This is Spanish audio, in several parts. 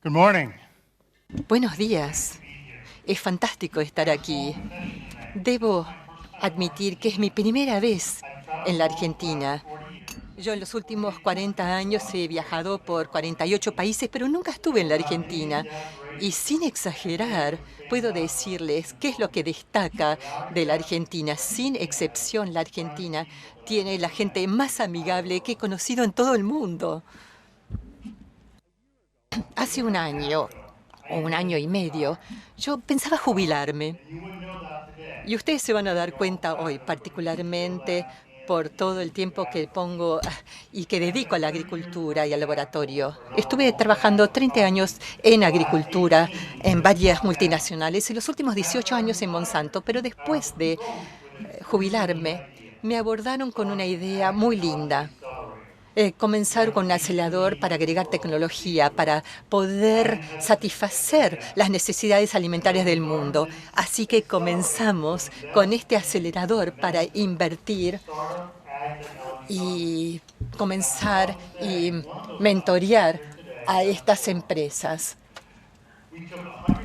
Good morning. Buenos días. Es fantástico estar aquí. Debo admitir que es mi primera vez en la Argentina. Yo en los últimos 40 años he viajado por 48 países, pero nunca estuve en la Argentina. Y sin exagerar, puedo decirles qué es lo que destaca de la Argentina. Sin excepción, la Argentina tiene la gente más amigable que he conocido en todo el mundo. Hace un año o un año y medio, yo pensaba jubilarme. Y ustedes se van a dar cuenta hoy, particularmente por todo el tiempo que pongo y que dedico a la agricultura y al laboratorio. Estuve trabajando 30 años en agricultura en varias multinacionales y los últimos 18 años en Monsanto, pero después de jubilarme, me abordaron con una idea muy linda. Comenzar con un acelerador para agregar tecnología, para poder satisfacer las necesidades alimentarias del mundo. Así que comenzamos con este acelerador para invertir y comenzar y mentorear a estas empresas.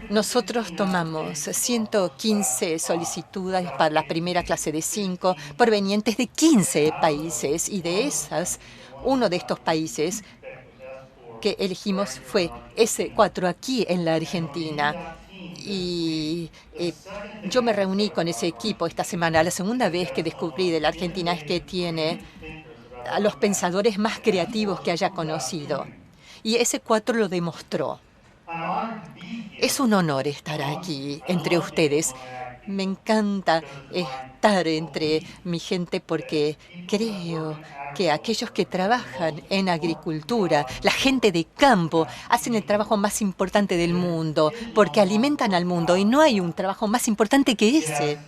Nosotros tomamos 115 solicitudes para la primera clase de 5 provenientes de 15 países y de esas, uno de estos países que elegimos fue S4 aquí en la Argentina. Y yo me reuní con ese equipo esta semana. La segunda vez que descubrí de la Argentina es que tiene a los pensadores más creativos que haya conocido. Y S4 lo demostró. Es un honor estar aquí entre ustedes. Me encanta estar entre mi gente porque creo que aquellos que trabajan en agricultura, la gente de campo, hacen el trabajo más importante del mundo porque alimentan al mundo y no hay un trabajo más importante que ese.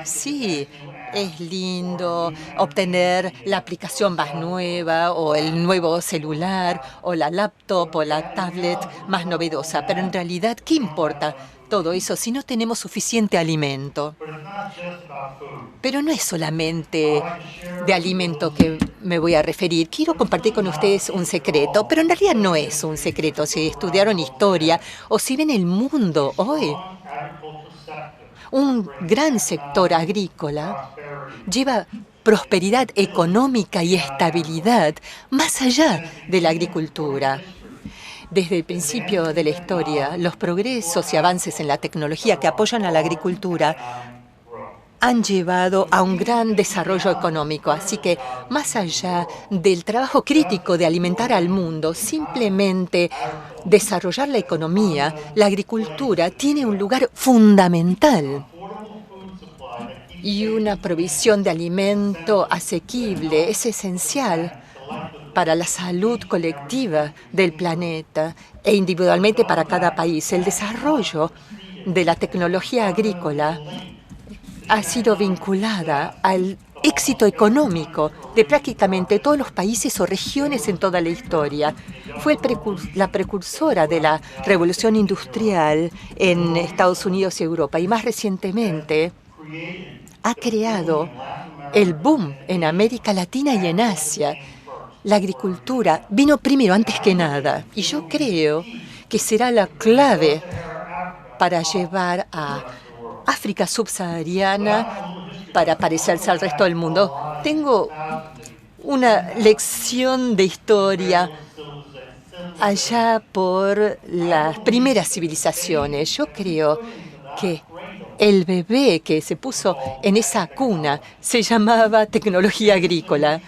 Sí, es lindo obtener la aplicación más nueva o el nuevo celular o la laptop o la tablet más novedosa, pero en realidad, ¿qué importa todo eso si no tenemos suficiente alimento? Pero no es solamente de alimento que me voy a referir. Quiero compartir con ustedes un secreto, pero en realidad no es un secreto. Si estudiaron historia o si ven el mundo hoy, un gran sector agrícola lleva prosperidad económica y estabilidad más allá de la agricultura. Desde el principio de la historia, los progresos y avances en la tecnología que apoyan a la agricultura han llevado a un gran desarrollo económico. Así que, más allá del trabajo crítico de alimentar al mundo, simplemente desarrollar la economía, la agricultura tiene un lugar fundamental. Y una provisión de alimento asequible es esencial para la salud colectiva del planeta e individualmente para cada país. El desarrollo de la tecnología agrícola ha sido vinculada al éxito económico de prácticamente todos los países o regiones en toda la historia. Fue la precursora de la revolución industrial en Estados Unidos y Europa y más recientemente ha creado el boom en América Latina y en Asia. La agricultura vino primero antes que nada y yo creo que será la clave para llevar a África subsahariana para parecerse al resto del mundo. Tengo una lección de historia allá por las primeras civilizaciones. Yo creo que el bebé que se puso en esa cuna se llamaba tecnología agrícola,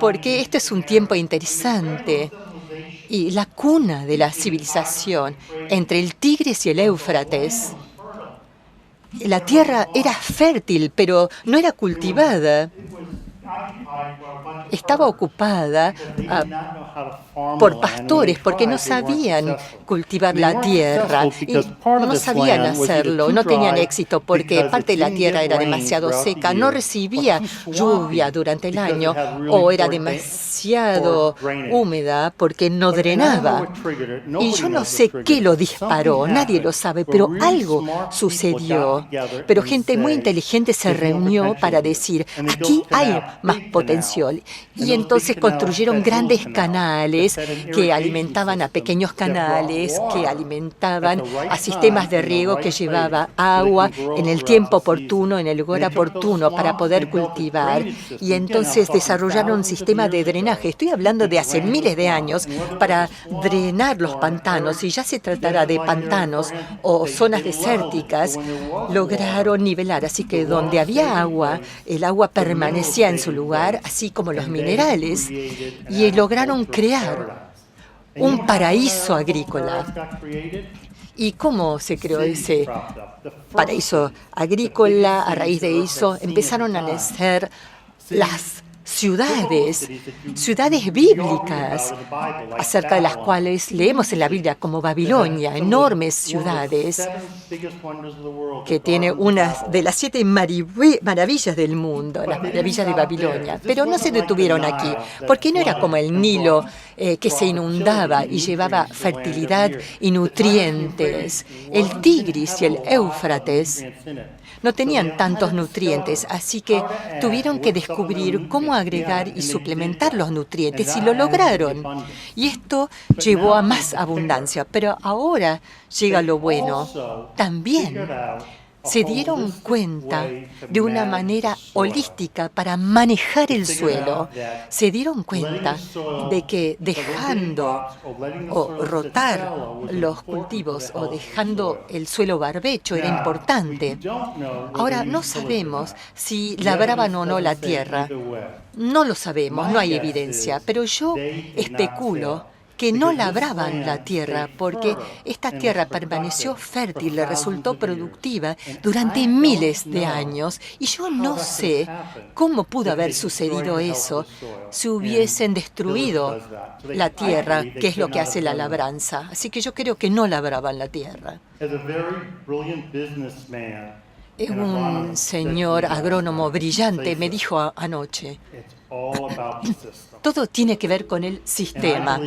porque este es un tiempo interesante. Y la cuna de la civilización entre el Tigris y el Éufrates, la tierra era fértil, pero no era cultivada. Estaba ocupada por pastores porque no sabían cultivar la tierra y no sabían hacerlo, no tenían éxito porque parte de la tierra era demasiado seca, no recibía lluvia durante el año o era demasiado húmeda porque no drenaba. Y yo no sé qué lo disparó, nadie lo sabe, pero algo sucedió. Pero gente muy inteligente se reunió para decir, aquí hay más potencial pensió. Y entonces construyeron grandes canales que alimentaban a pequeños canales, que alimentaban a sistemas de riego que llevaba agua en el tiempo oportuno, en el lugar oportuno para poder cultivar. Y entonces desarrollaron un sistema de drenaje. Estoy hablando de hace miles de años para drenar los pantanos. Y ya se tratará de pantanos o zonas desérticas, lograron nivelar. Así que donde había agua, el agua permanecía en su lugar, así como los minerales, y lograron crear un paraíso agrícola. ¿Y cómo se creó ese paraíso agrícola? A raíz de eso empezaron a nacer las ciudades bíblicas, acerca de las cuales leemos en la Biblia, como Babilonia, enormes ciudades que tiene una de las 7 maravillas del mundo, las maravillas de Babilonia. Pero no se detuvieron aquí, porque no era como el Nilo que se inundaba y llevaba fertilidad y nutrientes. El Tigris y el Éufrates no tenían tantos nutrientes, así que tuvieron que descubrir cómo agregar y suplementar los nutrientes, y lo lograron. Y esto llevó a más abundancia. Pero ahora llega lo bueno. También se dieron cuenta de una manera holística para manejar el suelo. Se dieron cuenta de que dejando o rotar los cultivos o dejando el suelo barbecho era importante. Ahora, no sabemos si labraban o no la tierra. No lo sabemos, no hay evidencia, pero yo especulo que no labraban la tierra porque esta tierra permaneció fértil, le resultó productiva durante miles de años, y yo no sé cómo pudo haber sucedido eso si hubiesen destruido la tierra, que es lo que hace la labranza. Así que yo creo que no labraban la tierra. Un señor agrónomo brillante me dijo anoche, todo tiene que ver con el sistema.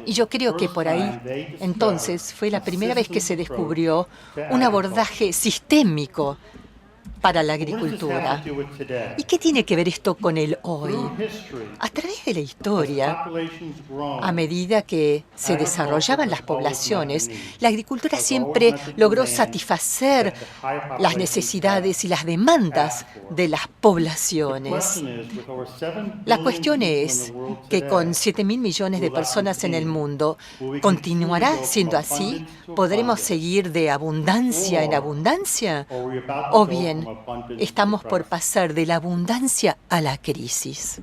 Y yo creo que por ahí, entonces, fue la primera vez que se descubrió un abordaje sistémico para la agricultura. ¿Y qué tiene que ver esto con el hoy? A través de la historia, a medida que se desarrollaban las poblaciones, la agricultura siempre logró satisfacer las necesidades y las demandas de las poblaciones. La cuestión es que con 7.000 millones de personas en el mundo, ¿continuará siendo así? ¿Podremos seguir de abundancia en abundancia? ¿O bien estamos por pasar de la abundancia a la crisis?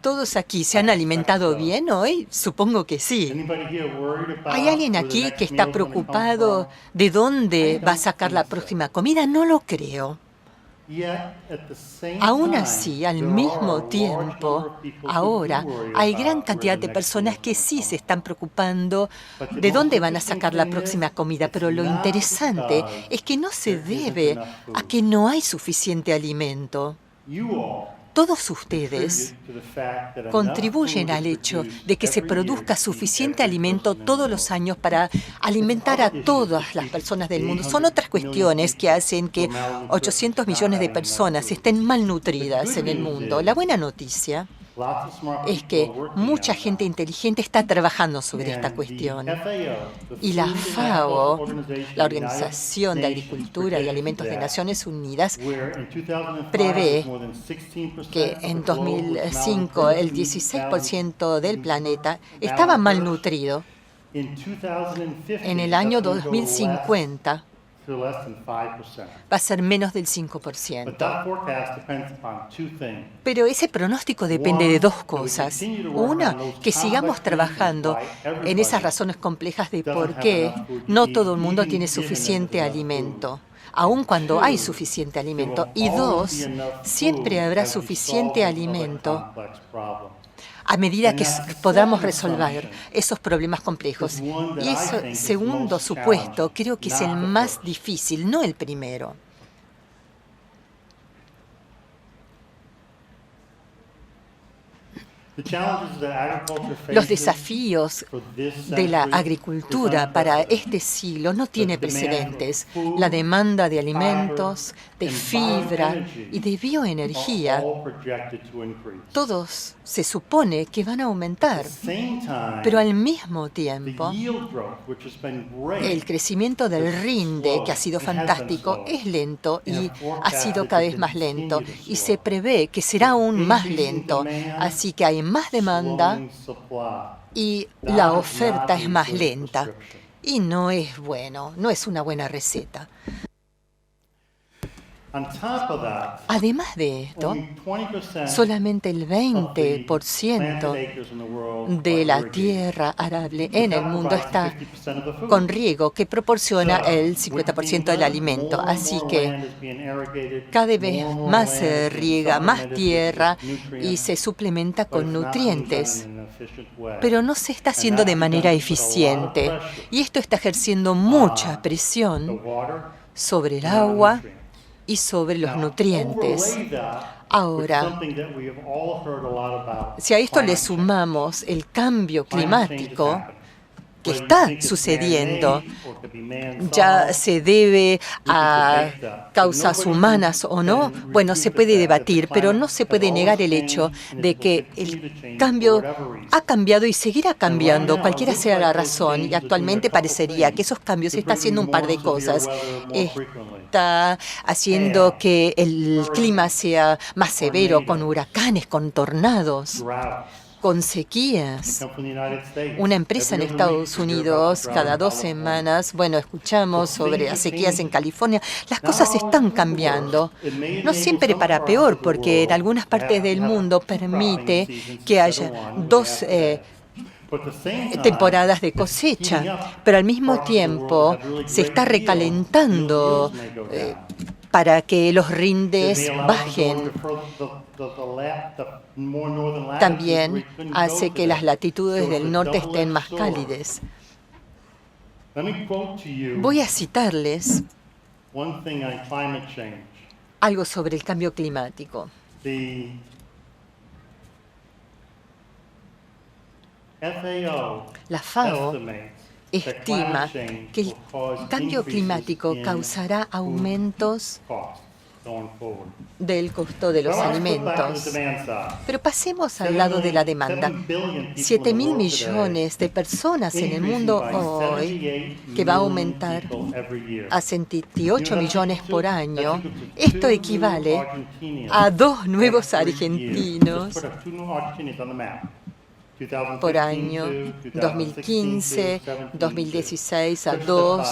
¿Todos aquí se han alimentado bien hoy? Supongo que sí. ¿Hay alguien aquí que está preocupado de dónde va a sacar la próxima comida? No lo creo. Aún así, al mismo tiempo, ahora hay gran cantidad de personas que sí se están preocupando de dónde van a sacar la próxima comida, pero lo interesante es que no se debe a que no hay suficiente alimento. Todos ustedes contribuyen al hecho de que se produzca suficiente alimento todos los años para alimentar a todas las personas del mundo. Son otras cuestiones que hacen que 800 millones de personas estén malnutridas en el mundo. La buena noticia es que mucha gente inteligente está trabajando sobre esta cuestión. Y la FAO, la Organización de Agricultura y Alimentos de Naciones Unidas, prevé que en 2005 el 16% del planeta estaba malnutrido. En el año 2050 va a ser menos del 5%. Pero ese pronóstico depende de dos cosas. Una, que sigamos trabajando en esas razones complejas de por qué no todo el mundo tiene suficiente alimento, aun cuando hay suficiente alimento. Y dos, siempre habrá suficiente alimento a medida que podamos resolver esos problemas complejos. Y ese segundo supuesto creo que es el más difícil, no el primero. Los desafíos de la agricultura para este siglo no tiene precedentes. La demanda de alimentos, de fibra y de bioenergía, todos se supone que van a aumentar. Pero al mismo tiempo, el crecimiento del rinde, que ha sido fantástico, es lento y ha sido cada vez más lento. Y se prevé que será aún más lento. Así que hay más demanda y la oferta es más lenta. Y no es bueno, no es una buena receta. Además de esto, solamente el 20% de la tierra arable en el mundo está con riego, que proporciona el 50% del alimento. Así que cada vez más se riega, más tierra y se suplementa con nutrientes. Pero no se está haciendo de manera eficiente. Y esto está ejerciendo mucha presión sobre el agua y sobre los nutrientes. Ahora, si a esto le sumamos el cambio climático que está sucediendo, ya se debe a causas humanas o no, bueno, se puede debatir, pero no se puede negar el hecho de que el cambio ha cambiado y seguirá cambiando, cualquiera sea la razón, y actualmente parecería que esos cambios están haciendo un par de cosas. Está haciendo que el clima sea más severo, con huracanes, con tornados, con sequías. Una empresa en Estados Unidos, cada 2 semanas, bueno, escuchamos sobre las sequías en California. Las cosas están cambiando, no siempre para peor, porque en algunas partes del mundo permite que haya 2 temporadas de cosecha, pero al mismo tiempo se está recalentando para que los rindes bajen. También hace que las latitudes del norte estén más cálidas. Voy a citarles algo sobre el cambio climático. La FAO estima que el cambio climático causará aumentos del costo de los alimentos. Pero pasemos al lado de la demanda. 7.000 millones de personas en el mundo hoy, que va a aumentar a 78 millones por año. Esto equivale a 2 nuevos argentinos por año, 2015, 2016 a 2,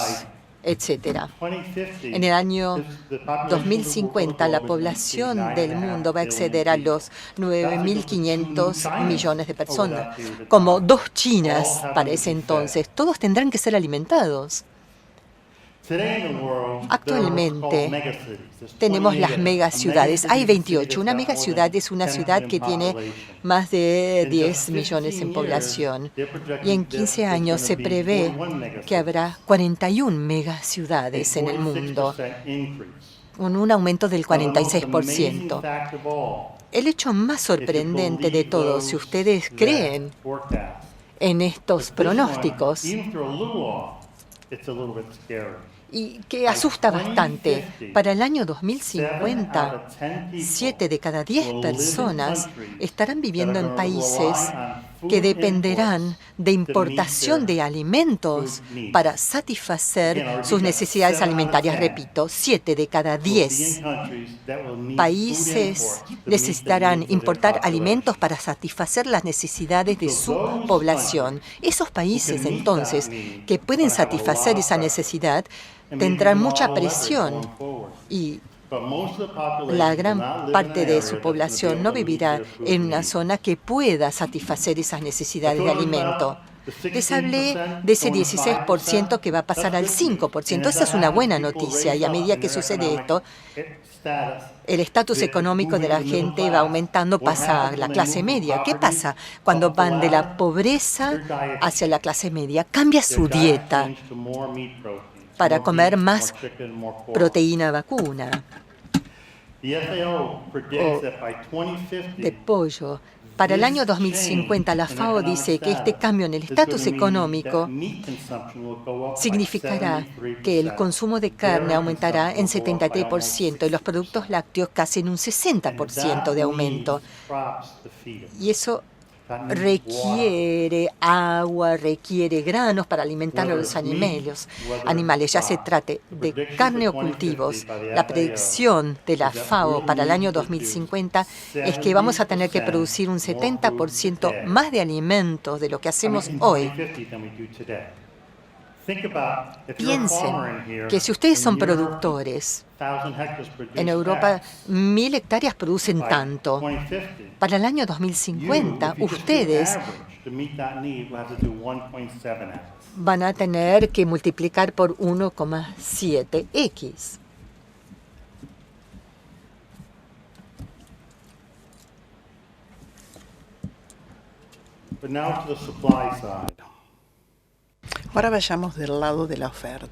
etc. En el año 2050, la población del mundo va a exceder a los 9.500 millones de personas, como 2 Chinas para ese entonces. Todos tendrán que ser alimentados. Actualmente tenemos las megaciudades. Hay 28. Una megaciudad es una ciudad que tiene más de 10 millones en población. Y en 15 años se prevé que habrá 41 megaciudades en el mundo, con un aumento del 46%. El hecho más sorprendente de todo, si ustedes creen en estos pronósticos, y que asusta bastante. Para el año 2050, 7 de cada 10 personas estarán viviendo en países que dependerán de importación de alimentos para satisfacer sus necesidades alimentarias. Repito, 7 de cada 10 países necesitarán importar alimentos para satisfacer las necesidades de su población. Esos países, entonces, que pueden satisfacer esa necesidad, tendrán mucha presión y la gran parte de su población no vivirá en una zona que pueda satisfacer esas necesidades de alimento. Les hablé de ese 16% que va a pasar al 5%. Esa es una buena noticia y a medida que sucede esto, el estatus económico de la gente va aumentando, pasa a la clase media. ¿Qué pasa cuando van de la pobreza hacia la clase media? Cambia su dieta para comer más proteína vacuna. o de pollo. Para el año 2050, la FAO dice que este cambio en el estatus económico significará que el consumo de carne aumentará en 73% y los productos lácteos casi en un 60% de aumento. Y eso requiere agua, requiere granos para alimentar a los animales, ya se trate de carne o cultivos. La predicción de la FAO para el año 2050 es que vamos a tener que producir un 70% más de alimentos de lo que hacemos hoy. Piensen que si ustedes son productores, en Europa 1.000 hectáreas producen tanto. Para el año 2050, ustedes van a tener que multiplicar por 1,7x. Ahora vayamos del lado de la oferta.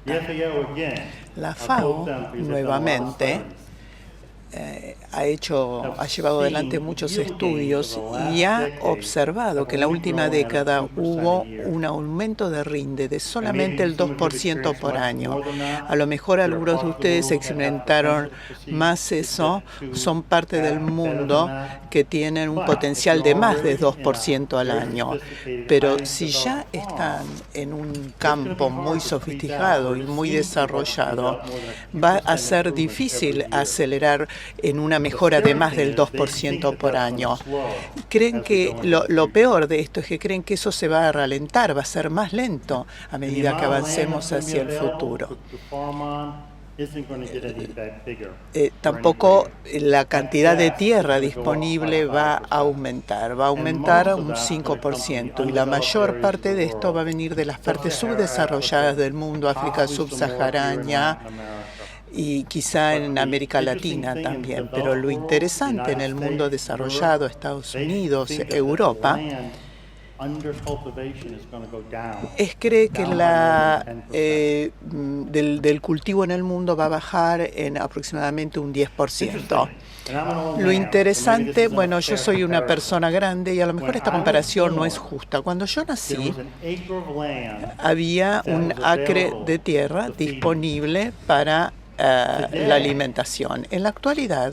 La FAO nuevamente ha llevado adelante muchos estudios y ha observado que en la última década hubo un aumento de rinde de solamente el 2% por año. A lo mejor algunos de ustedes experimentaron más eso, son parte del mundo que tienen un potencial de más de 2% al año. Pero si ya están en un campo muy sofisticado y muy desarrollado, va a ser difícil acelerar en una mejora de más del 2% por año. Creen que lo peor de esto es que creen que eso se va a ralentar, va a ser más lento a medida que avancemos hacia el futuro. Tampoco la cantidad de tierra disponible va a aumentar un 5%, y la mayor parte de esto va a venir de las partes subdesarrolladas del mundo, África subsahariana y quizá en América Latina también. Pero lo interesante en el mundo desarrollado, Estados Unidos, Europa, cree que del cultivo en el mundo va a bajar en aproximadamente un 10%. Lo interesante, bueno, yo soy una persona grande y a lo mejor esta comparación no es justa. Cuando yo nací, había un acre de tierra disponible para la alimentación. En la actualidad,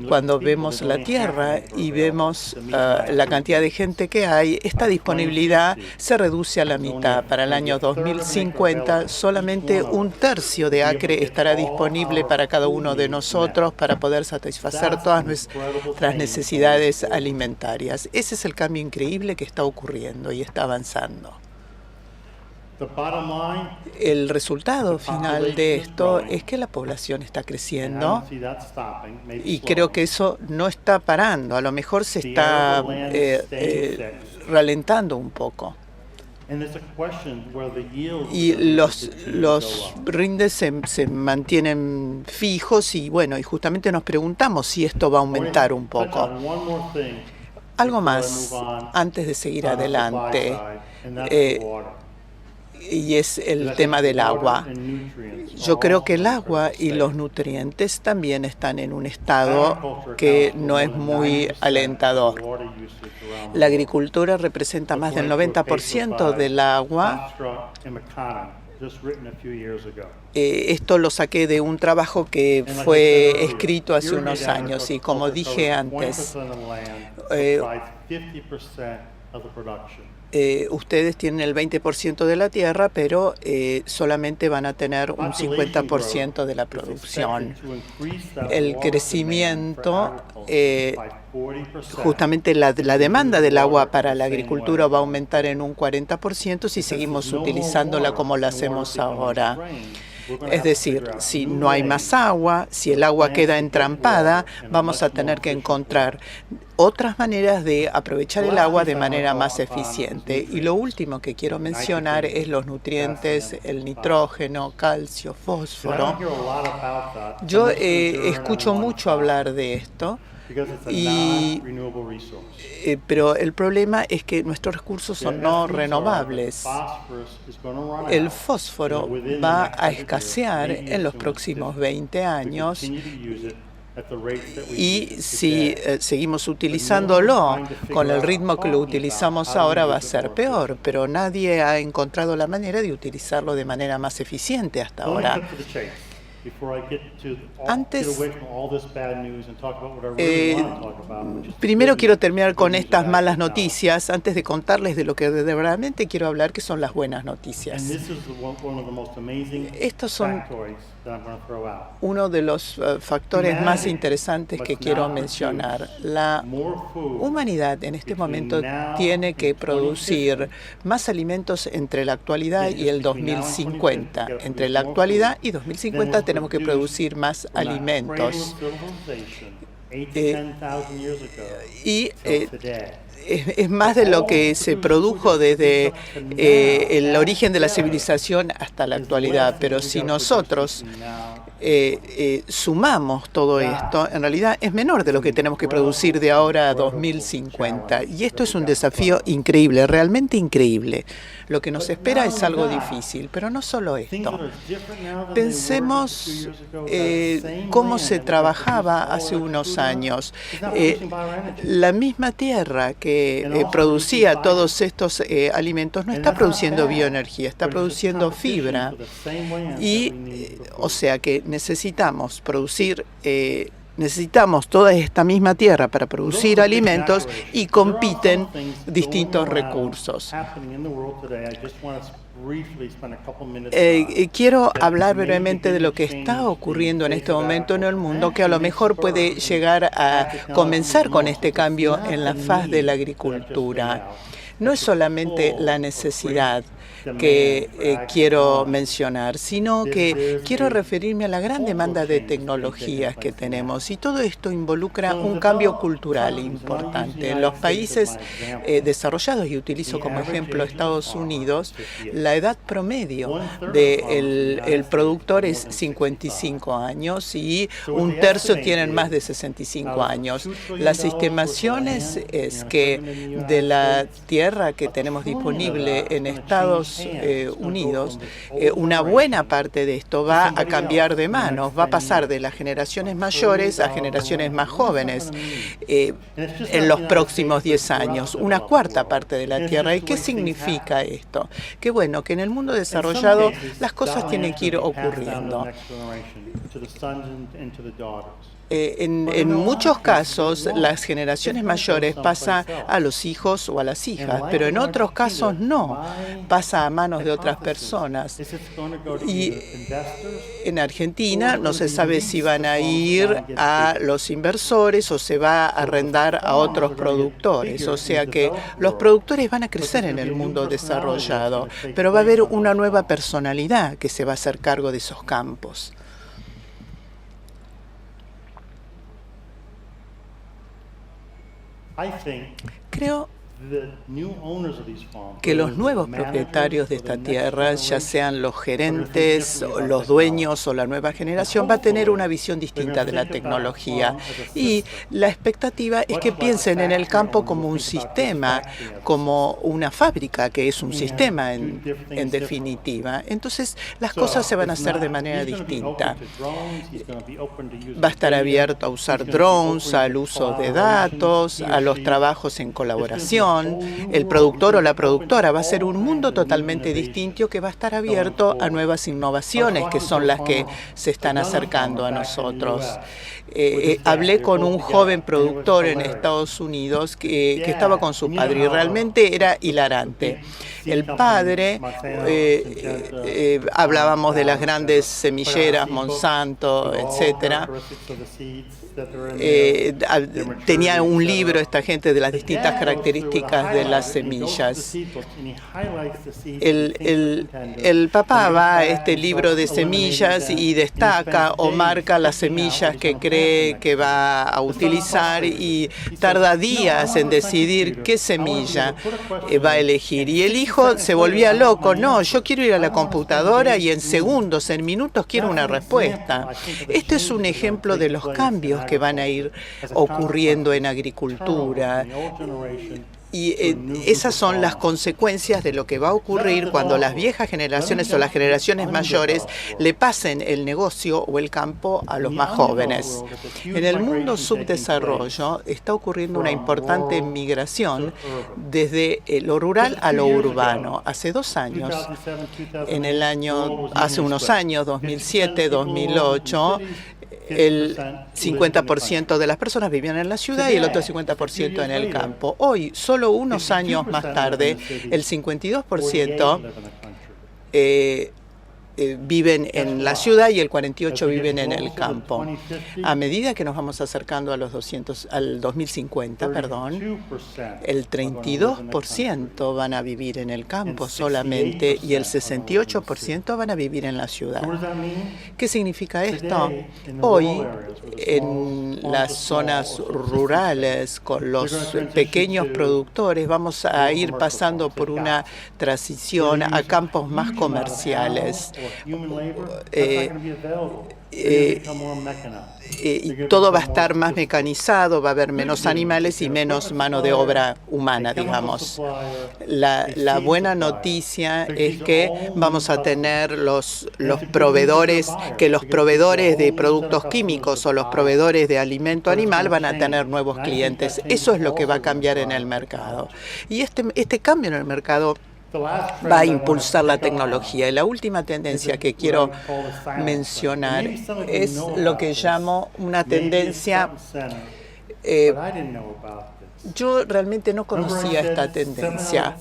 cuando vemos la tierra y vemos la cantidad de gente que hay, esta disponibilidad se reduce a la mitad. Para el año 2050, solamente un tercio de acre estará disponible para cada uno de nosotros para poder satisfacer todas nuestras necesidades alimentarias. Ese es el cambio increíble que está ocurriendo y está avanzando. El resultado final de esto es que la población está creciendo y creo que eso no está parando. A lo mejor se está ralentando un poco. Y los rindes se mantienen fijos y bueno, y justamente nos preguntamos si esto va a aumentar un poco. Algo más antes de seguir adelante. Y es el tema del agua. Yo creo que el agua y los nutrientes también están en un estado que no es muy alentador. La agricultura representa más del 90% del agua. Esto lo saqué de un trabajo que fue escrito hace unos años y como dije antes, ustedes tienen el 20% de la tierra, pero solamente van a tener un 50% de la producción. El crecimiento, justamente la demanda del agua para la agricultura va a aumentar en un 40% si seguimos utilizándola como la hacemos ahora. Es decir, si no hay más agua, si el agua queda entrampada, vamos a tener que encontrar otras maneras de aprovechar el agua de manera más eficiente. Y lo último que quiero mencionar es los nutrientes, el nitrógeno, calcio, fósforo. Yo escucho mucho hablar de esto. Pero el problema es que nuestros recursos son no renovables. El fósforo va a escasear en los próximos 20 años Y si seguimos utilizándolo con el ritmo que lo utilizamos ahora, va a ser peor, pero nadie ha encontrado la manera de utilizarlo de manera más eficiente hasta ahora. Antes, primero quiero terminar con estas malas noticias antes de contarles de lo que verdaderamente quiero hablar, que son las buenas noticias. Estos son uno de los factores más interesantes que quiero mencionar. La humanidad en este momento tiene que producir más alimentos entre la actualidad y el 2050. Entre la actualidad y 2050 tenemos que producir más alimentos. Es más de lo que se produjo desde el origen de la civilización hasta la actualidad. Pero si nosotros sumamos todo esto, en realidad es menor de lo que tenemos que producir de ahora a 2050. Y esto es un desafío increíble, realmente increíble. Lo que nos espera es algo difícil, pero no solo esto. Pensemos cómo se trabajaba hace unos años. La misma tierra que producía todos estos alimentos no está produciendo bioenergía, está produciendo fibra. Y, o sea que necesitamos producir necesitamos toda esta misma tierra para producir alimentos y compiten distintos recursos. Quiero hablar brevemente de lo que está ocurriendo en este momento en el mundo, que a lo mejor puede llegar a comenzar con este cambio en la faz de la agricultura. No es solamente la necesidad que quiero mencionar, sino que quiero referirme a la gran demanda de tecnologías que tenemos. Y todo esto involucra un cambio cultural importante. En los países desarrollados, y utilizo como ejemplo Estados Unidos, la edad promedio del productor es 55 años y un tercio tienen más de 65 años. Las estimaciones es que de la tierra que tenemos disponible en Estados Unidos, una buena parte de esto va a cambiar de manos, va a pasar de las generaciones mayores a generaciones más jóvenes en los próximos 10 años, una cuarta parte de la tierra. ¿Y qué significa esto? Que bueno, que en el mundo desarrollado las cosas tienen que ir ocurriendo. En muchos casos, las generaciones mayores pasan a los hijos o a las hijas, pero en otros casos no, pasa a manos de otras personas. Y en Argentina no se sabe si van a ir a los inversores o se va a arrendar a otros productores. O sea que los productores van a crecer en el mundo desarrollado, pero va a haber una nueva personalidad que se va a hacer cargo de esos campos. Creo que los nuevos propietarios de esta tierra, ya sean los gerentes, los dueños o la nueva generación, va a tener una visión distinta de la tecnología. Y la expectativa es que piensen en el campo como un sistema, como una fábrica, que es un sistema en definitiva. Entonces, las cosas se van a hacer de manera distinta. Va a estar abierto a usar drones, al uso de datos, a los trabajos en colaboración. El productor o la productora va a ser un mundo totalmente distinto que va a estar abierto a nuevas innovaciones que son las que se están acercando a nosotros. Hablé con un joven productor en Estados Unidos que estaba con su padre y realmente era hilarante. El padre, hablábamos de las grandes semilleras, Monsanto, etcétera. Tenía un libro esta gente de las distintas características de las semillas. El papá va a este libro de semillas y destaca o marca las semillas que cree que va a utilizar y tarda días en decidir qué semilla va a elegir. Y el hijo se volvía loco. No, yo quiero ir a la computadora y en segundos, en minutos quiero una respuesta. Este es un ejemplo de los cambios que van a ir ocurriendo en agricultura. esas son las consecuencias de lo que va a ocurrir cuando las viejas generaciones o las generaciones mayores le pasen el negocio o el campo a los más jóvenes. En el mundo subdesarrollo está ocurriendo una importante migración desde lo rural a lo urbano. Hace 2 años, hace unos años, 2007, 2008, el 50% de las personas vivían en la ciudad y el otro 50% en el campo. Hoy, solo unos años más tarde, el 52% viven en la ciudad y el 48% viven en el campo. A medida que nos vamos acercando a al 2050, el 32% van a vivir en el campo solamente y el 68% van a vivir en la ciudad. ¿Qué significa esto? Hoy, en las zonas rurales, con los pequeños productores, vamos a ir pasando por una transición a campos más comerciales. Y todo va a estar más mecanizado, va a haber menos animales y menos mano de obra humana, digamos. La buena noticia es que vamos a tener los proveedores de productos químicos o los proveedores de alimento animal van a tener nuevos clientes. Eso es lo que va a cambiar en el mercado. Y este cambio en el mercado va a impulsar la tecnología. Y la última tendencia que quiero mencionar es lo que llamo una tendencia. Yo realmente no conocía esta tendencia.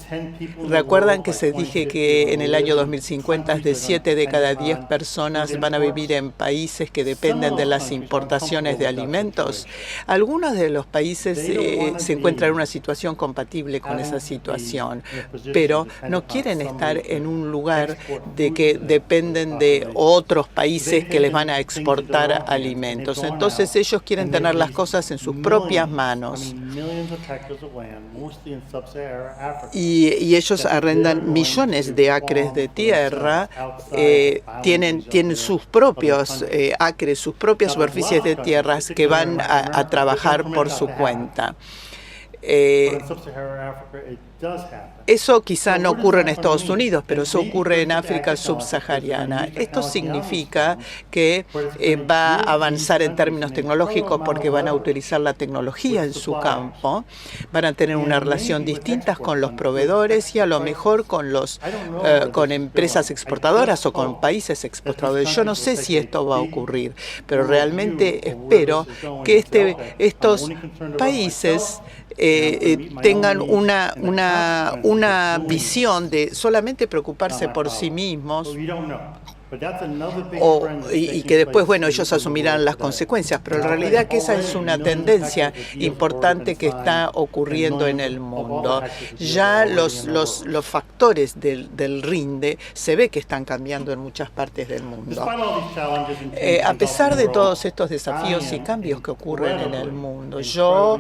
¿Recuerdan que se dije que en el año 2050 de 7 de cada 10 personas van a vivir en países que dependen de las importaciones de alimentos? Algunos de los países se encuentran en una situación compatible con esa situación, pero no quieren estar en un lugar de que dependen de otros países que les van a exportar alimentos. Entonces ellos quieren tener las cosas en sus propias manos. Y ellos arrendan millones de acres de tierra, tienen sus propios acres, sus propias superficies de tierras que van a trabajar por su cuenta. Eso quizá no ocurre en Estados Unidos, pero eso ocurre en África subsahariana. Esto significa que va a avanzar en términos tecnológicos porque van a utilizar la tecnología en su campo, van a tener una relación distinta con los proveedores y a lo mejor con empresas exportadoras o con países exportadores. Yo no sé si esto va a ocurrir, pero realmente espero que estos países tengan una visión de solamente preocuparse por sí mismos y que después, ellos asumirán las consecuencias, pero en realidad que esa es una tendencia importante que está ocurriendo en el mundo. Ya los factores del rinde se ve que están cambiando en muchas partes del mundo. A pesar de todos estos desafíos y cambios que ocurren en el mundo, yo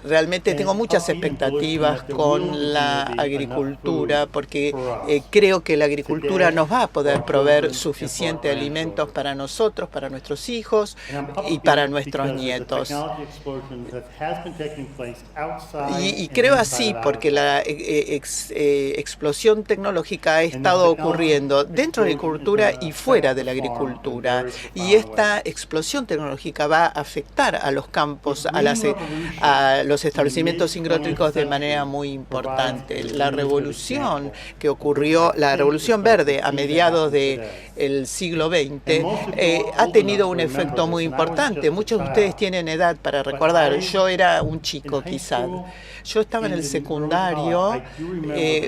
realmente tengo muchas expectativas con la agricultura porque creo que la agricultura nos va a poder proveer suficiente alimentos para nosotros, para nuestros hijos y para nuestros nietos. Y creo así porque la explosión tecnológica ha estado ocurriendo dentro de la agricultura y fuera de la agricultura. Y esta explosión tecnológica va a afectar a los campos, a los establecimientos agrícolas de manera muy importante. La revolución que ocurrió, la revolución verde a mediados del siglo XX ha tenido un efecto muy importante. Muchos de ustedes tienen edad para recordar. Yo era un chico quizás. Yo estaba en el secundario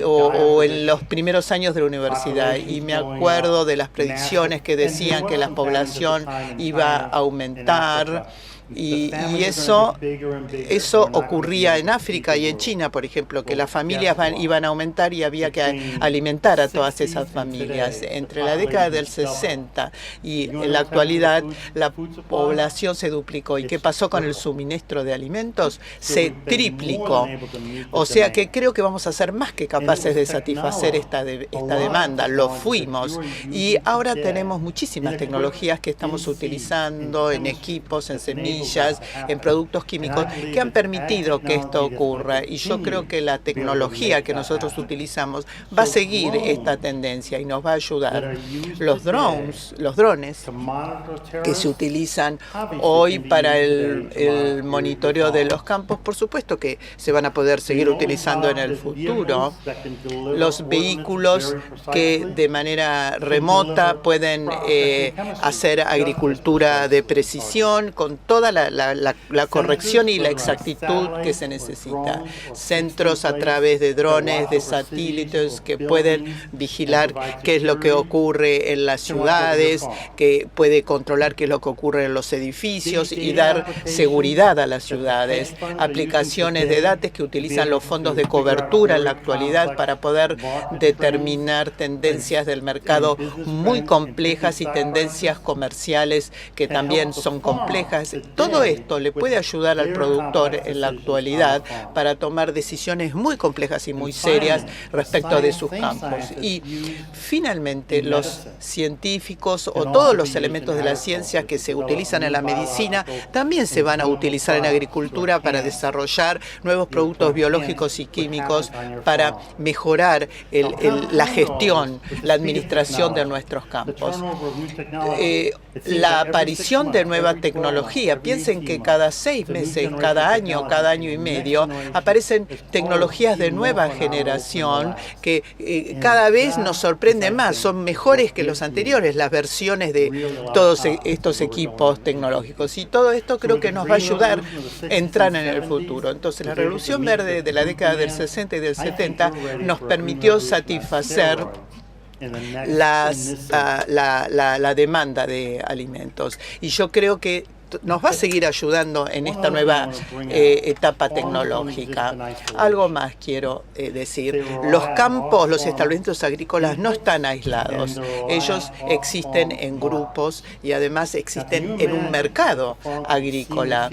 o en los primeros años de la universidad y me acuerdo de las predicciones que decían que la población iba a aumentar. Y eso ocurría en África y en China, por ejemplo, que las familias iban a aumentar y había que alimentar a todas esas familias. Entre la década del 60 y en la actualidad, la población se duplicó. ¿Y qué pasó con el suministro de alimentos? Se triplicó. O sea que creo que vamos a ser más que capaces de satisfacer esta demanda. Lo fuimos. Y ahora tenemos muchísimas tecnologías que estamos utilizando en equipos, en semillas, semillas, en productos químicos, que han permitido que esto ocurra. Y yo creo que la tecnología que nosotros utilizamos va a seguir esta tendencia y nos va a ayudar. Los drones que se utilizan hoy para el monitoreo de los campos, por supuesto que se van a poder seguir utilizando en el futuro. Los vehículos que de manera remota pueden hacer agricultura de precisión con toda la corrección y la exactitud que se necesita. Centros a través de drones, de satélites que pueden vigilar qué es lo que ocurre en las ciudades, que puede controlar qué es lo que ocurre en los edificios y dar seguridad a las ciudades. Aplicaciones de datos que utilizan los fondos de cobertura en la actualidad para poder determinar tendencias del mercado muy complejas y tendencias comerciales que también son complejas. Todo esto le puede ayudar al productor en la actualidad para tomar decisiones muy complejas y muy serias respecto de sus campos. Y finalmente los científicos o todos los elementos de la ciencia que se utilizan en la medicina también se van a utilizar en agricultura para desarrollar nuevos productos biológicos y químicos para mejorar la gestión, la administración de nuestros campos. La aparición de nueva tecnología. Piensen que cada 6 meses, cada año y medio, aparecen tecnologías de nueva generación que cada vez nos sorprenden más. Son mejores que los anteriores, las versiones de todos estos equipos tecnológicos. Y todo esto creo que nos va a ayudar a entrar en el futuro. Entonces, la revolución verde de la década del 60 y del 70 nos permitió satisfacer la demanda de alimentos. Y yo creo que nos va a seguir ayudando en esta nueva etapa tecnológica. Algo más quiero decir. Los campos, los establecimientos agrícolas no están aislados. Ellos existen en grupos y además existen en un mercado agrícola.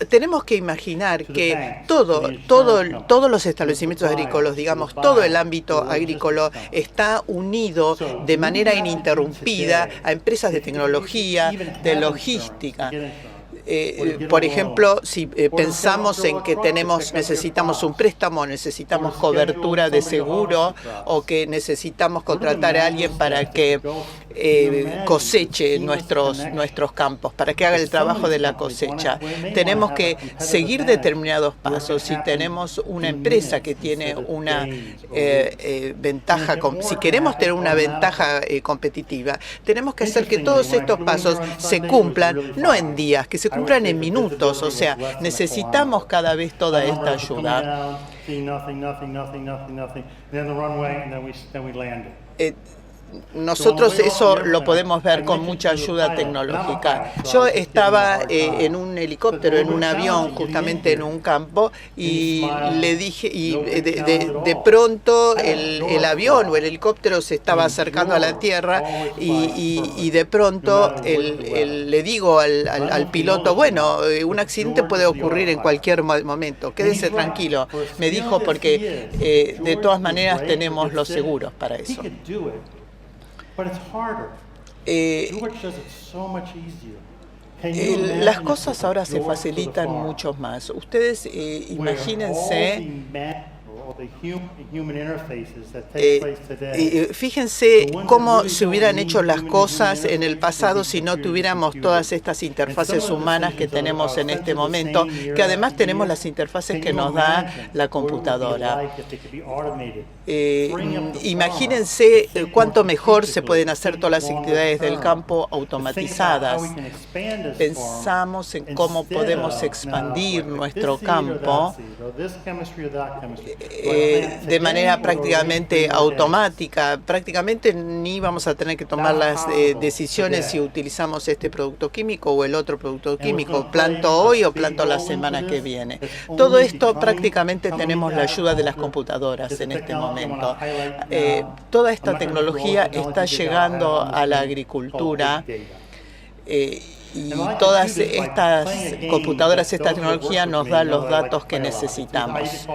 Tenemos que imaginar que todos los establecimientos agrícolas, digamos, todo el ámbito agrícola está unido de manera ininterrumpida a empresas de tecnología, de logística. Por ejemplo, si pensamos en que necesitamos un préstamo, necesitamos cobertura de seguro o que necesitamos contratar a alguien para que coseche nuestros campos, para que haga el trabajo de la cosecha. Tenemos que seguir determinados pasos. Si tenemos una empresa que tiene una ventaja, si queremos tener una ventaja competitiva, tenemos que hacer que todos estos pasos se cumplan, no en días, que se cumplan en minutos. O sea, necesitamos cada vez toda esta ayuda. Nosotros eso lo podemos ver con mucha ayuda tecnológica. Yo estaba en un helicóptero, en un avión, justamente en un campo, y le dije, y de pronto el avión o el helicóptero se estaba acercando a la tierra y de pronto le digo al piloto, bueno, un accidente puede ocurrir en cualquier momento, quédese tranquilo. Me dijo porque de todas maneras tenemos los seguros para eso. Las cosas ahora se facilitan mucho más. Ustedes imagínense, fíjense cómo se hubieran hecho las cosas en el pasado si no tuviéramos todas estas interfaces humanas que tenemos en este momento, que además tenemos las interfaces que nos da la computadora. Imagínense cuánto mejor se pueden hacer todas las actividades del campo automatizadas. Pensamos en cómo podemos expandir nuestro campo de manera prácticamente automática. Prácticamente ni vamos a tener que tomar las decisiones si utilizamos este producto químico o el otro producto químico. Planto hoy o planto la semana que viene. Todo esto prácticamente tenemos la ayuda de las computadoras en este momento. Toda esta tecnología está llegando a la agricultura y todas estas computadoras, esta tecnología nos da los datos que necesitamos.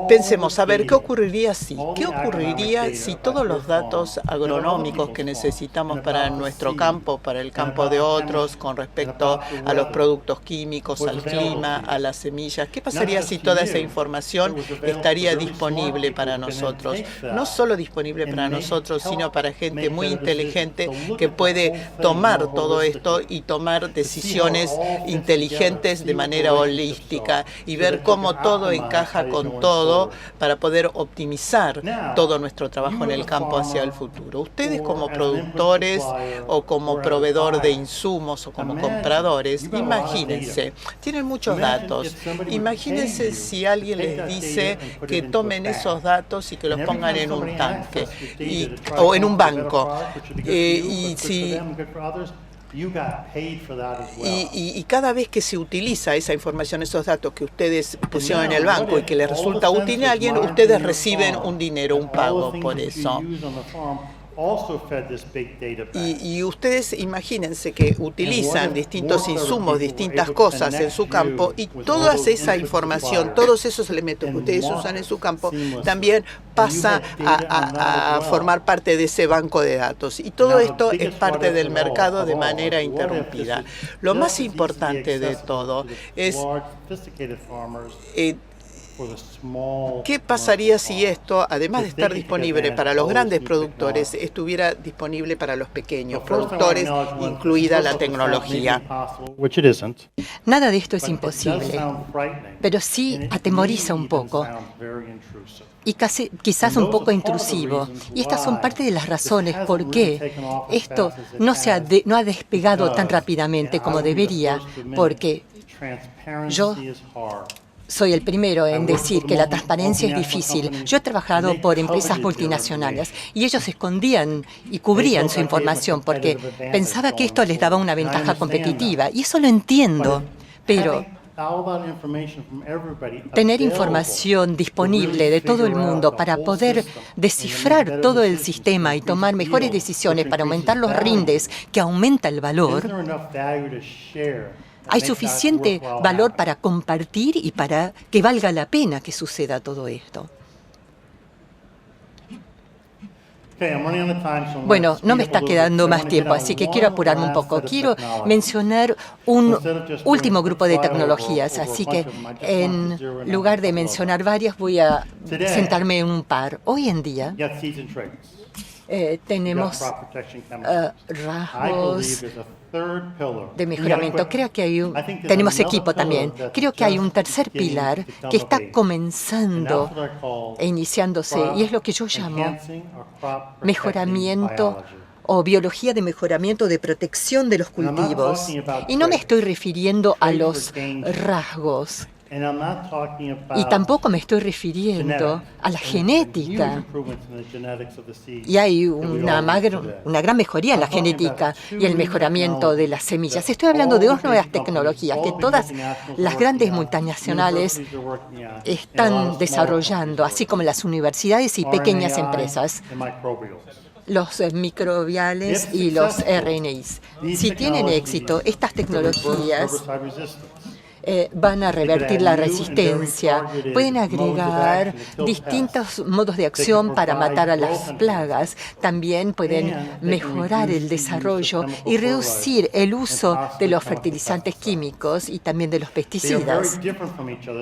Pensemos, a ver, ¿qué ocurriría si? ¿Qué ocurriría si todos los datos agronómicos que necesitamos para nuestro campo, para el campo de otros, con respecto a los productos químicos, al clima, a las semillas, qué pasaría si toda esa información estaría disponible para nosotros? No solo disponible para nosotros, sino para gente muy inteligente que puede tomar todo esto y tomar decisiones inteligentes de manera holística y ver cómo todo encaja con todo para poder optimizar todo nuestro trabajo en el campo hacia el futuro. Ustedes como productores o como proveedor de insumos o como compradores, imagínense, tienen muchos datos. Imagínense si alguien les dice que tomen esos datos y que los pongan en un tanque o en un banco. Y cada vez que se utiliza esa información, esos datos que ustedes pusieron en el banco y que les resulta útil a alguien, ustedes reciben un dinero, un pago por eso. Y ustedes imagínense que utilizan distintos insumos, distintas cosas en su campo y toda esa información, todos esos elementos que ustedes usan en su campo también pasa a formar parte de ese banco de datos. Y todo esto es parte del mercado de manera interrumpida. Lo más importante de todo es ¿qué pasaría si esto, además de estar disponible para los grandes productores, estuviera disponible para los pequeños productores, incluida la tecnología? Nada de esto es imposible, pero sí atemoriza un poco y quizás un poco intrusivo. Y estas son parte de las razones por qué esto no ha despegado tan rápidamente como debería, porque yo soy el primero en decir que la transparencia es difícil. Yo he trabajado por empresas multinacionales y ellos escondían y cubrían su información porque pensaba que esto les daba una ventaja competitiva. Y eso lo entiendo, pero tener información disponible de todo el mundo para poder descifrar todo el sistema y tomar mejores decisiones para aumentar los rindes, que aumenta el valor, hay suficiente valor para compartir y para que valga la pena que suceda todo esto. Bueno, no me está quedando más tiempo, así que quiero apurarme un poco. Quiero mencionar un último grupo de tecnologías, así que en lugar de mencionar varias, voy a centrarme en un par. Hoy en día tenemos rasgos de mejoramiento. Creo que tenemos equipo también. Creo que hay un tercer pilar que está comenzando e iniciándose, y es lo que yo llamo mejoramiento o biología de mejoramiento de protección de los cultivos. Y no me estoy refiriendo a los rasgos. Y tampoco me estoy refiriendo a la genética. Y hay una gran mejoría en la genética y el mejoramiento de las semillas. Estoy hablando de dos nuevas tecnologías que todas las grandes multinacionales están desarrollando, así como las universidades y pequeñas empresas. Los microbiales y los RNAs. Si tienen éxito, estas tecnologías van a revertir la resistencia, pueden agregar distintos modos de acción para matar a las plagas, también pueden mejorar el desarrollo y reducir el uso de los fertilizantes químicos y también de los pesticidas.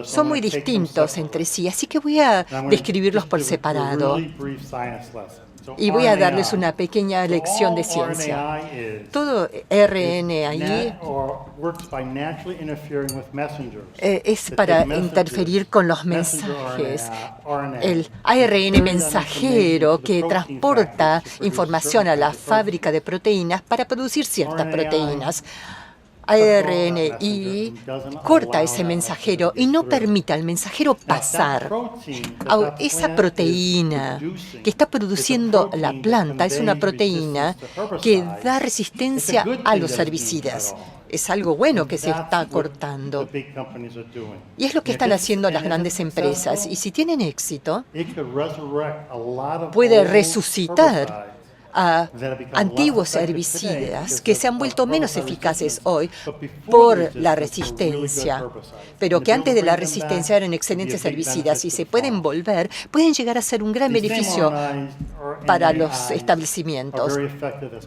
Son muy distintos entre sí, así que voy a describirlos por separado. Y voy a darles una pequeña lección de ciencia. Todo RNAi es para interferir con los mensajes. El ARN mensajero que transporta información a la fábrica de proteínas para producir ciertas proteínas. RNAi corta ese mensajero y no permite al mensajero pasar. Esa proteína que está produciendo la planta es una proteína que da resistencia a los herbicidas. Es algo bueno que se está cortando. Y es lo que están haciendo las grandes empresas. Y si tienen éxito, puede resucitar a antiguos herbicidas que se han vuelto menos eficaces hoy por la resistencia, pero que antes de la resistencia eran excelentes herbicidas y se pueden llegar a ser un gran beneficio para los establecimientos.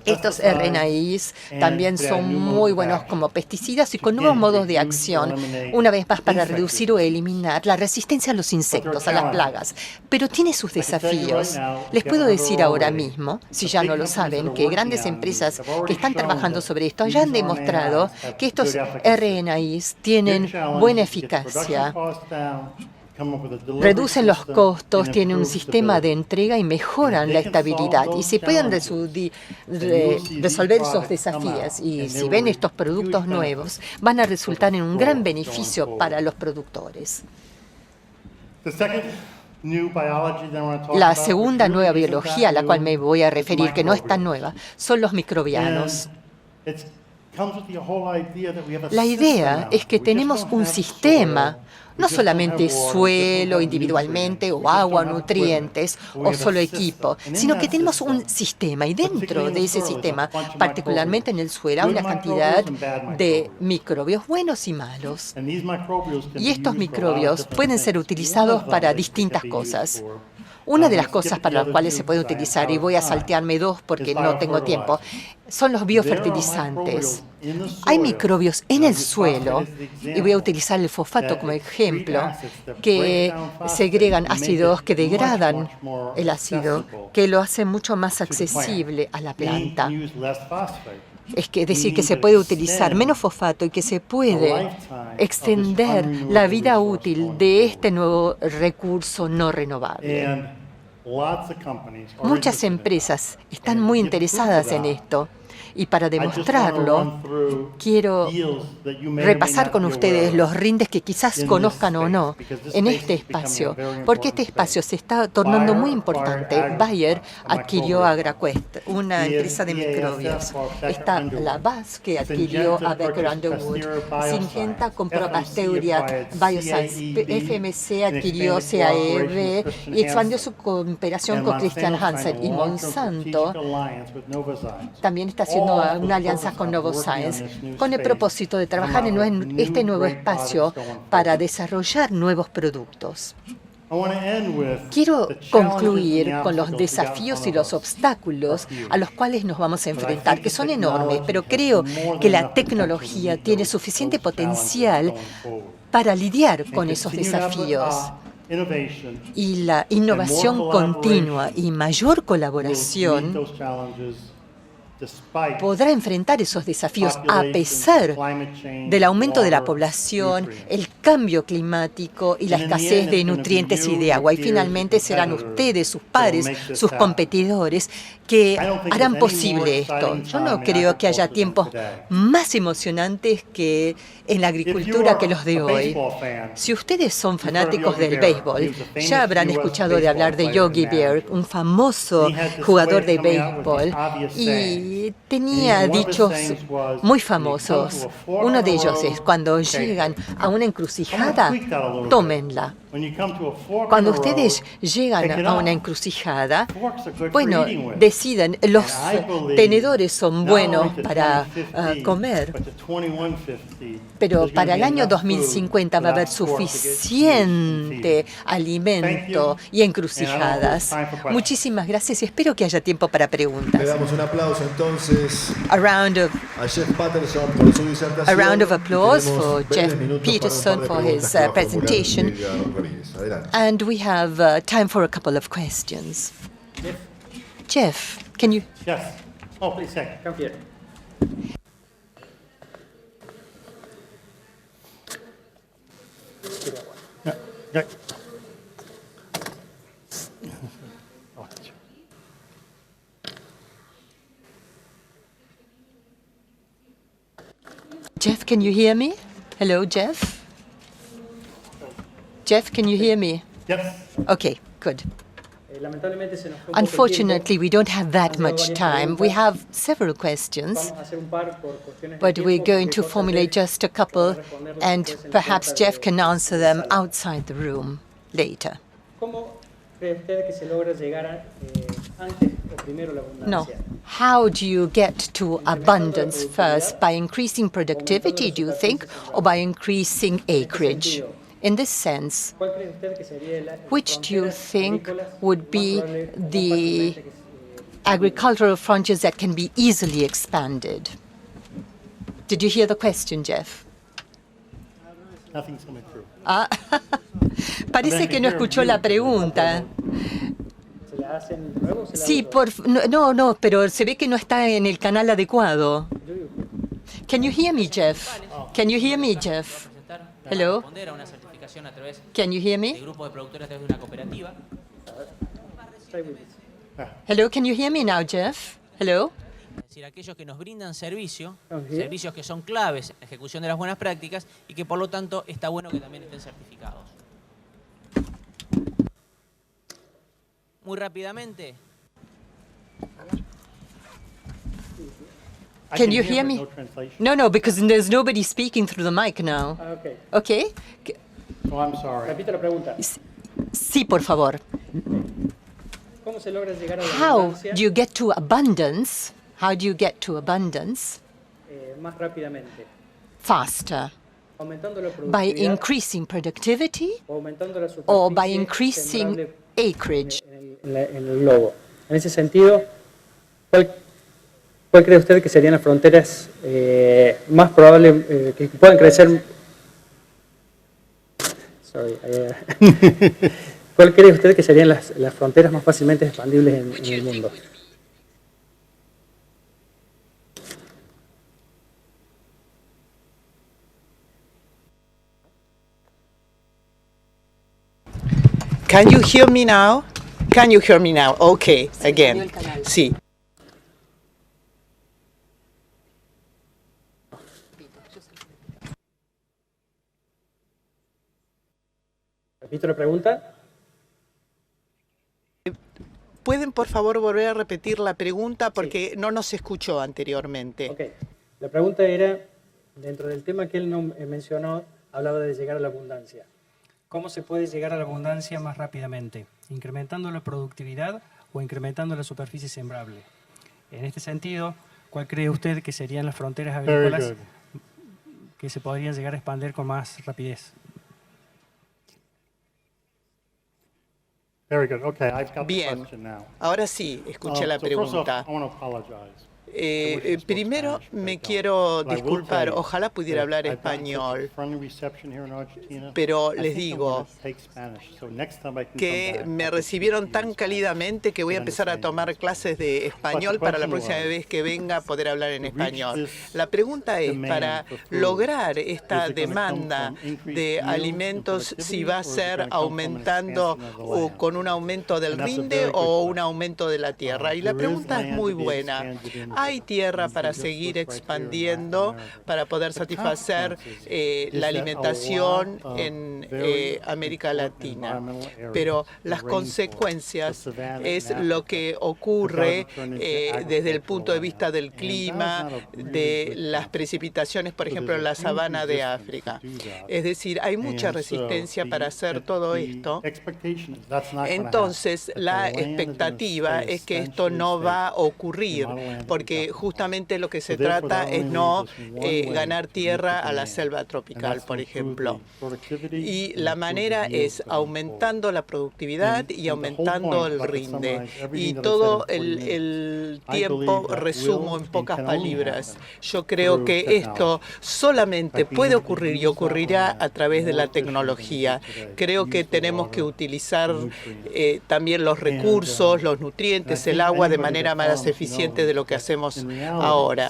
Estos RNAs también son muy buenos como pesticidas y con nuevos modos de acción, una vez más para reducir o eliminar la resistencia a los insectos, a las plagas. Pero tiene sus desafíos. Les puedo decir ahora mismo, si ya no lo saben, que grandes empresas que están trabajando sobre esto ya han demostrado que estos RNAs tienen buena eficacia, reducen los costos, tienen un sistema de entrega y mejoran la estabilidad. Y se pueden resolver esos desafíos. Y si ven estos productos nuevos, van a resultar en un gran beneficio para los productores. La segunda nueva biología a la cual me voy a referir, que no es tan nueva, son los microbianos. La idea es que tenemos un sistema, no solamente suelo individualmente o agua, nutrientes o solo equipo, sino que tenemos un sistema y dentro de ese sistema, particularmente en el suelo, hay una cantidad de microbios buenos y malos. Y estos microbios pueden ser utilizados para distintas cosas. Una de las cosas para las cuales se puede utilizar, y voy a saltearme dos porque no tengo tiempo, son los biofertilizantes. Hay microbios en el suelo, y voy a utilizar el fosfato como ejemplo, que segregan ácidos que degradan el ácido, que lo hacen mucho más accesible a la planta. Es decir, que se puede utilizar menos fosfato y que se puede extender la vida útil de este nuevo recurso no renovable. Muchas empresas están muy interesadas en esto. Y para demostrarlo, quiero repasar con ustedes los rindes que quizás conozcan o no en este espacio, porque este espacio se está tornando muy importante. Bayer adquirió AgraQuest, una empresa de microbios. Está la BAS, que adquirió a Becker Underwood. Syngenta compró a Pasteuria Bioscience. FMC adquirió CAEB y expandió su cooperación con Christian Hansen. Y Monsanto también está haciendo una alianza con Novozymes con el propósito de trabajar en este nuevo espacio para desarrollar nuevos productos. Quiero concluir con los desafíos y los obstáculos a los cuales nos vamos a enfrentar, que son enormes, pero creo que la tecnología tiene suficiente potencial para lidiar con esos desafíos. Y la innovación continua y mayor colaboración podrá enfrentar esos desafíos a pesar del aumento de la población, el cambio climático y la escasez de nutrientes y de agua. Y finalmente serán ustedes, sus pares, sus competidores, que harán posible esto. Yo no creo que haya tiempos más emocionantes que en la agricultura que los de hoy. Si ustedes son fanáticos del béisbol, ya habrán escuchado de hablar de Yogi Berra, un famoso jugador de béisbol, y tenía dichos muy famosos. Uno de ellos es: cuando llegan a una encrucijada, tómenla. Cuando ustedes llegan a una encrucijada, bueno, deciden, los tenedores son buenos para comer, pero para el año 2050 va a haber suficiente alimento y encrucijadas. Muchísimas gracias y espero que haya tiempo para preguntas. Le damos un aplauso entonces a round of applause for Jeff Peterson for his presentation. And we have time for a couple of questions. Jeff, can you? Yes. Oh, please, come here. Yeah. Jeff, can you hear me? Hello, Jeff? Jeff, can you hear me? Yes. Okay, good. Unfortunately, we don't have that much time. We have several questions, but we're going to formulate just a couple, and perhaps Jeff can answer them outside the room later. No. How do you get to abundance first? By increasing productivity, do you think, or by increasing acreage? In this sense, which do you think would be the agricultural frontiers that can be easily expanded? Did you hear the question, Jeff? Nothing's coming through. Ah, parece que no escuchó la pregunta. Sí, no, pero se ve que no está en el canal adecuado. Can you hear me, Jeff? Can you hear me, Jeff? Hello? Can you hear me? Hello, can you hear me now, Jeff? Hello? Es decir, aquellos que nos brindan servicios que son claves en la ejecución de las buenas prácticas y que por lo tanto está bueno que también estén certificados. Muy rápidamente. Can you hear me? No, because there's nobody speaking through the mic now. Okay? Oh, I'm sorry. Repito la pregunta. Sí, por favor. ¿Cómo se logra llegar a la How abundancia do you get to abundance? How do you get to abundance? Más rápidamente? Faster. Aumentando la By productividad increasing productivity o aumentando la or by superficie increasing sembrable acreage? en el globo. En ese sentido, ¿cuál cree usted que serían las fronteras más probables que puedan crecer? ¿Cuál cree usted que serían las fronteras más fácilmente expandibles en el mundo? Can you hear me now? Can you hear me now? Okay, again. Sí. ¿Repito la pregunta? ¿Pueden por favor volver a repetir la pregunta? Porque no nos escuchó anteriormente. Ok. La pregunta era, dentro del tema que él mencionó, hablaba de llegar a la abundancia. ¿Cómo se puede llegar a la abundancia más rápidamente? ¿Incrementando la productividad o incrementando la superficie sembrable? En este sentido, ¿cuál cree usted que serían las fronteras agrícolas que se podrían llegar a expandir con más rapidez? Very good. Okay, I've got the Bien, question now. ahora sí, escuché la So first off, pregunta. I want to apologize. Primero me quiero disculpar, ojalá pudiera hablar español, pero les digo que me recibieron tan cálidamente que voy a empezar a tomar clases de español para la próxima vez que venga a poder hablar en español. La pregunta es, para lograr esta demanda de alimentos, si va a ser aumentando o con un aumento del rinde o un aumento de la tierra. Y la pregunta es muy buena. Hay tierra para seguir expandiendo, para poder satisfacer la alimentación en América Latina. Pero las consecuencias es lo que ocurre desde el punto de vista del clima, de las precipitaciones, por ejemplo, en la sabana de África. Es decir, hay mucha resistencia para hacer todo esto. Entonces, la expectativa es que esto no va a ocurrir, porque justamente lo que se trata es no ganar tierra a la selva tropical, por ejemplo. Y la manera es aumentando la productividad y aumentando el rinde. Y todo el tiempo resumo en pocas palabras. Yo creo que esto solamente puede ocurrir y ocurrirá a través de la tecnología. Creo que tenemos que utilizar también los recursos, los nutrientes, el agua de manera más eficiente de lo que hacemos ahora.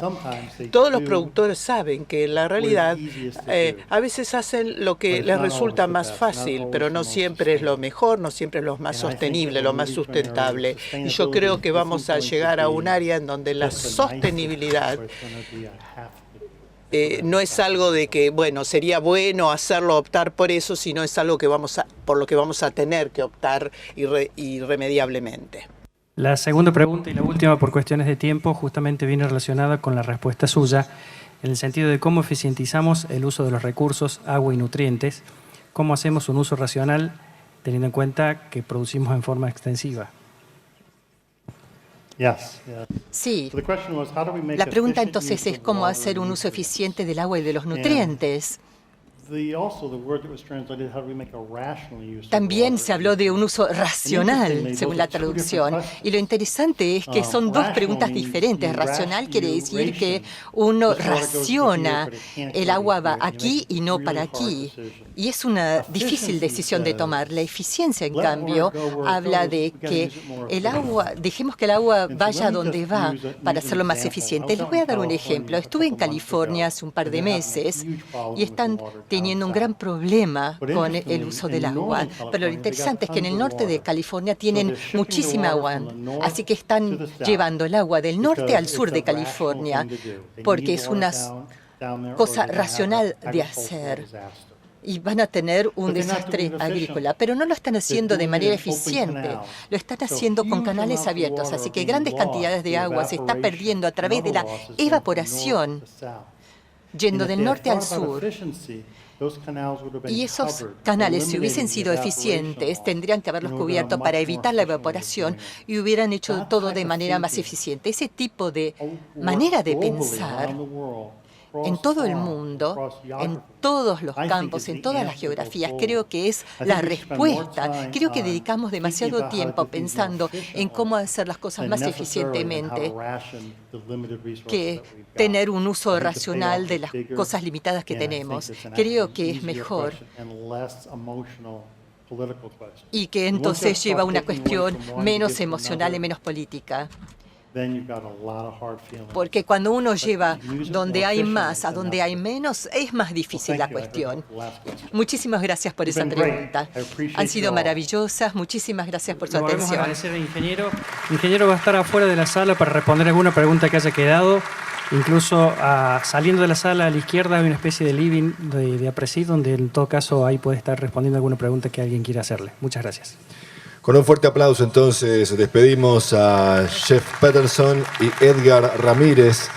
Todos los productores saben que en la realidad a veces hacen lo que les resulta más fácil, pero no siempre es lo mejor, no siempre es lo más sostenible, lo más sustentable. Y yo creo que vamos a llegar a un área en donde la sostenibilidad no es algo de que, bueno, sería bueno hacerlo, optar por eso, sino es algo que por lo que vamos a tener que optar irremediablemente. La segunda pregunta y la última, por cuestiones de tiempo, justamente viene relacionada con la respuesta suya, en el sentido de cómo eficientizamos el uso de los recursos, agua y nutrientes, cómo hacemos un uso racional, teniendo en cuenta que producimos en forma extensiva. Sí. La pregunta entonces es cómo hacer un uso eficiente del agua y de los nutrientes. También se habló de un uso racional, según la traducción. Y lo interesante es que son dos preguntas diferentes. Racional quiere decir que uno raciona, el agua va aquí y no para aquí. Y es una difícil decisión de tomar. La eficiencia, en cambio, habla de que el agua, dejemos que el agua vaya a donde va para hacerlo más eficiente. Les voy a dar un ejemplo. Estuve en California hace un par de meses y están teniendo un gran problema con el uso del agua. Pero lo interesante es que en el norte de California tienen muchísima agua, así que están llevando el agua del norte al sur de California, porque es una cosa racional de hacer. Y van a tener un desastre agrícola, pero no lo están haciendo de manera eficiente, lo están haciendo con canales abiertos, así que grandes cantidades de agua se está perdiendo a través de la evaporación, yendo del norte al sur. Y esos canales, si hubiesen sido eficientes, tendrían que haberlos cubierto para evitar la evaporación y hubieran hecho todo de manera más eficiente. Ese tipo de manera de pensar en todo el mundo, en todos los campos, en todas las geografías, creo que es la respuesta. Creo que dedicamos demasiado tiempo pensando en cómo hacer las cosas más eficientemente que tener un uso racional de las cosas limitadas que tenemos. Creo que es mejor y que entonces lleva a una cuestión menos emocional y menos política. Porque cuando uno lleva donde hay más a donde hay menos, es más difícil la cuestión. Muchísimas gracias por esa pregunta. Han sido maravillosas. Muchísimas gracias por su atención. Volvemos a agradecer al ingeniero. El ingeniero va a estar afuera de la sala para responder alguna pregunta que haya quedado. Incluso saliendo de la sala a la izquierda hay una especie de living de Apresid, donde en todo caso ahí puede estar respondiendo alguna pregunta que alguien quiera hacerle. Muchas gracias. Con un fuerte aplauso entonces despedimos a Jeff Peterson y Edgar Ramírez.